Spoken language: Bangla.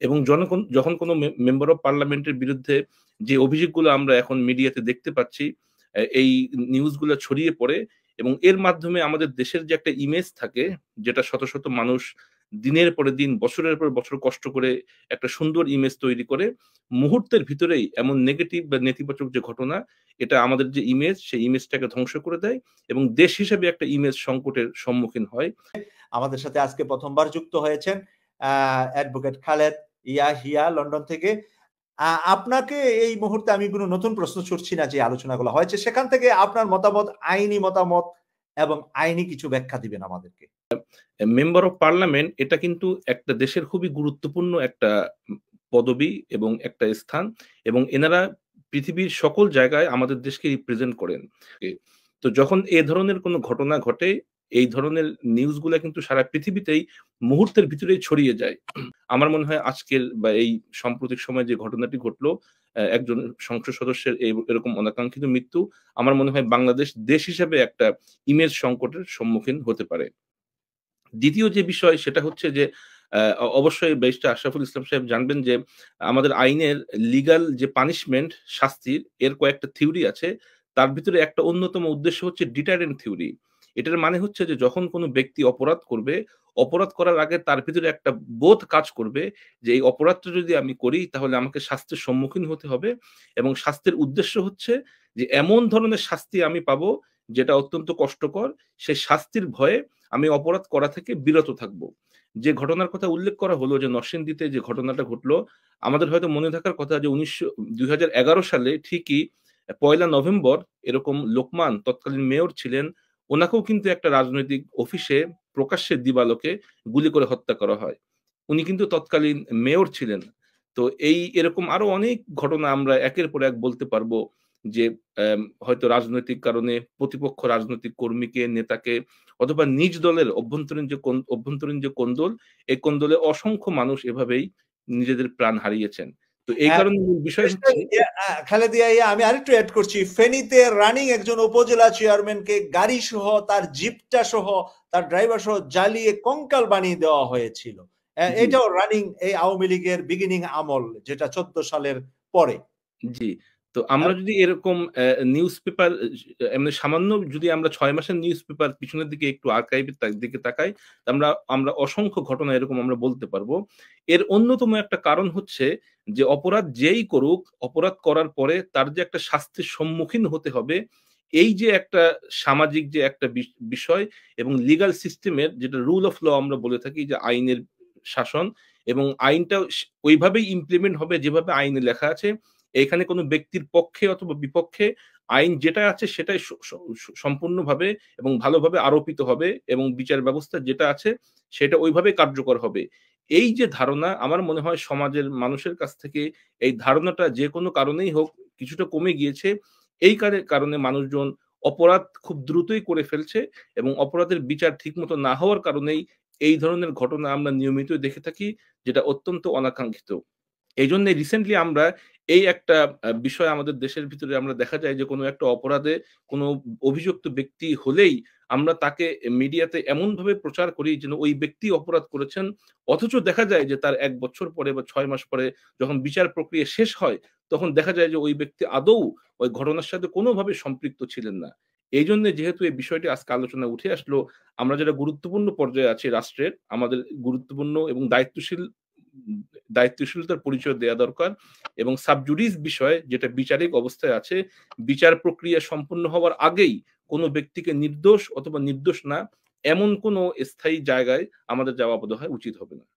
এবং যখন কোনো মেম্বার অফ পার্লামেন্টের বিরুদ্ধে যে অভিযোগগুলো আমরা এখন মিডিয়াতে দেখতে পাচ্ছি, এই নিউজগুলো ছড়িয়ে পড়ে এবং এর মাধ্যমে আমাদের দেশের যে একটা ইমেজ থাকে, যেটা শত, শত মানুষ দিনের পরে দিন, বছরের পর বছর কষ্ট করে একটা সুন্দর ইমেজ তৈরি করে, মুহূর্তের ভিতরেই এমন নেগেটিভ বা নেতিবাচক যে ঘটনা, এটা আমাদের যে ইমেজ, সেই ইমেজটাকে ধ্বংস করে দেয় এবং দেশ হিসেবে একটা ইমেজ সংকটের সম্মুখীন হয়। আমাদের সাথে আজকে প্রথমবার যুক্ত হয়েছেন অ্যাডভোকেট খালেদ ইয়াহিয়া লন্ডন থেকে। আপনাকে এই মুহূর্তে আমি কোনো নতুন প্রশ্ন ছুড়ছি না, যে আলোচনাগুলো হয়েছে সেখান থেকে আপনার মতামত, আইনি মতামত এবং আইনি কিছু ব্যাখ্যা দিবেন আমাদেরকে। মেম্বার অফ পার্লামেন্ট এটা কিন্তু একটা দেশের খুবই গুরুত্বপূর্ণ একটা পদবি এবং একটা স্থান এবং এনারা পৃথিবীর সকল জায়গায় আমাদের দেশকে রিপ্রেজেন্ট করেন। তো যখন এ ধরনের কোনো ঘটনা ঘটে, এই ধরনের নিউজগুলা কিন্তু সারা পৃথিবীতেই মুহূর্তের ভিতরেই ছড়িয়ে যায়। আমার মনে হয় আজকের বা এই সাম্প্রতিক সময়ে যে ঘটনাটি ঘটলো, একজন সংসদ সদস্যের এরকম অনাকাঙ্ক্ষিত মৃত্যু, আমার মনে হয় বাংলাদেশ দেশ হিসেবে একটা ইমেজ সংকটের সম্মুখীন হতে পারে। দ্বিতীয় যে বিষয় সেটা হচ্ছে যে অবশ্যই ব্যারিস্টার আশরাফুল ইসলাম সাহেব জানবেন যে আমাদের আইনের লিগ্যাল যে পানিশমেন্ট, শাস্তির এর কয়েকটা থিওরি আছে। তার ভিতরে একটা অন্যতম উদ্দেশ্য হচ্ছে ডিটারেন্ট থিওরি। এটার মানে হচ্ছে যে যখন কোনো ব্যক্তি অপরাধ করবে, অপরাধ করার আগে তার ভিতরে একটা বোধ কাজ করবে যে এই অপরাধটা যদি আমি করি তাহলে আমাকে শাস্তির সম্মুখীন হতে হবে এবং শাস্তির উদ্দেশ্য হচ্ছে যে এমন ধরনের শাস্তি আমি পাবো যেটা অত্যন্ত কষ্টকর। সেই শাস্তির ভয়ে আমি অপরাধ করা থেকে বিরত থাকব। যে ঘটনার কথা উল্লেখ করা হলো যে নরসিংদীতে যে ঘটনাটা ঘটলো, আমাদের হয়তো মনে থাকার কথা যে ২০১১ সালে ঠিকই ১লা নভেম্বর এরকম লোকমান তৎকালীন মেয়র ছিলেন, উনাকেও কিন্তু একটা রাজনৈতিক অফিসে প্রকাশ্যে দিবালোকে গুলি করে হত্যা করা হয়। উনি কিন্তু তৎকালীন মেয়র ছিলেন। তো এরকম আরো অনেক ঘটনা আমরা একের পর এক বলতে পারবো যে হয়তো রাজনৈতিক কারণে প্রতিপক্ষ রাজনৈতিক কর্মীকে, নেতাকে অথবা নিজ দলের অভ্যন্তরীণ যে কোন্দল, এই কোন্দলে অসংখ্য মানুষ এভাবেই নিজেদের প্রাণ হারিয়েছেন। তো এই কারণে মূল বিষয় হচ্ছে খালেদা জিয়া, আমি আরেকটু এড করছি, ফেনীতে রানিং একজন উপজেলা চেয়ারম্যানকে গাড়ি সহ, তার জিপটা সহ, তার ড্রাইভার সহ জ্বালিয়ে কঙ্কাল বানিয়ে দেওয়া হয়েছিল। জি। এটাও রানিং এই আওয়ামী লীগের বিগিনিং আমল, যেটা ১৪ সালের পরে। জি। তো আমরা যদি এরকম নিউজ পেপার এমনি সামান্য যদি আমরা ৬ মাসের নিউজ পেপার পিছনের দিকে একটু আর্কাইভের দিকে তাকাই, আমরা আমরা অসংখ্য ঘটনা এরকম আমরা বলতে পারবো। এর অন্যতম একটা কারণ হচ্ছে যে অপরাধ যেই করুক, অপরাধ করার পরে তার যে একটা শাস্তির সম্মুখীন হতে হবে, এই যে একটা সামাজিক যে একটা বিষয় এবং লিগ্যাল সিস্টেমের যেটা রুল অফ ল আমরা বলে থাকি যে আইনের শাসন এবং আইনটাও ওইভাবেই ইমপ্লিমেন্ট হবে যেভাবে আইনে লেখা আছে। এখানে কোনো ব্যক্তির পক্ষে অথবা বিপক্ষে আইন যেটা আছে সেটাই সম্পূর্ণভাবে এবং ভালোভাবে আরোপিত হবে এবং বিচার ব্যবস্থা যেটা আছে সেটা ওইভাবে কার্যকর হবে। এই যে ধারণা, আমার মনে হয় সমাজের মানুষের কাছ থেকে এই ধারণাটা যে কোনো কারণেই হোক কিছুটা কমে গিয়েছে। এই কারণে মানুষজন অপরাধ খুব দ্রুতই করে ফেলছে এবং অপরাধের বিচার ঠিকমতো না হওয়ার কারণেই এই ধরনের ঘটনা আমরা নিয়মিতই দেখে থাকি, যেটা অত্যন্ত অনাকাঙ্ক্ষিত। এইজন্য রিসেন্টলি আমরা এই একটা বিষয় আমাদের দেশের ভিতরে আমরা দেখা যায় যে কোনো একটা অপরাধে কোনো অভিযুক্ত ব্যক্তি হলেই আমরা তাকে মিডিয়াতে এমনভাবে প্রচার করি যেন ওই ব্যক্তি অপরাধ করেছেন। অথচ দেখা যায় যে তার ১ বছর পরে বা ৬ মাস পরে যখন বিচার প্রক্রিয়া শেষ হয়, তখন দেখা যায় যে ওই ব্যক্তি আদৌ ওই ঘটনার সাথে কোনোভাবে সম্পৃক্ত ছিলেন না। এইজন্য যেহেতু এই বিষয়টি আজকে আলোচনায় উঠে আসলো, আমরা যারা গুরুত্বপূর্ণ পর্যায়ে আছি রাষ্ট্রের, আমাদের গুরুত্বপূর্ণ এবং দায়িত্বশীলতার পরিচয় দেয়া দরকার এবং সাব জুডিস বিষয় যেটা বিচারিক অবস্থায় আছে, বিচার প্রক্রিয়া সম্পন্ন হওয়ার আগেই কোনো ব্যক্তিকে নির্দোষ অথবা নির্দোষ না এমন কোনো স্থায়ী জায়গায় আমাদের যাওয়া বোধহয় উচিত হবে না।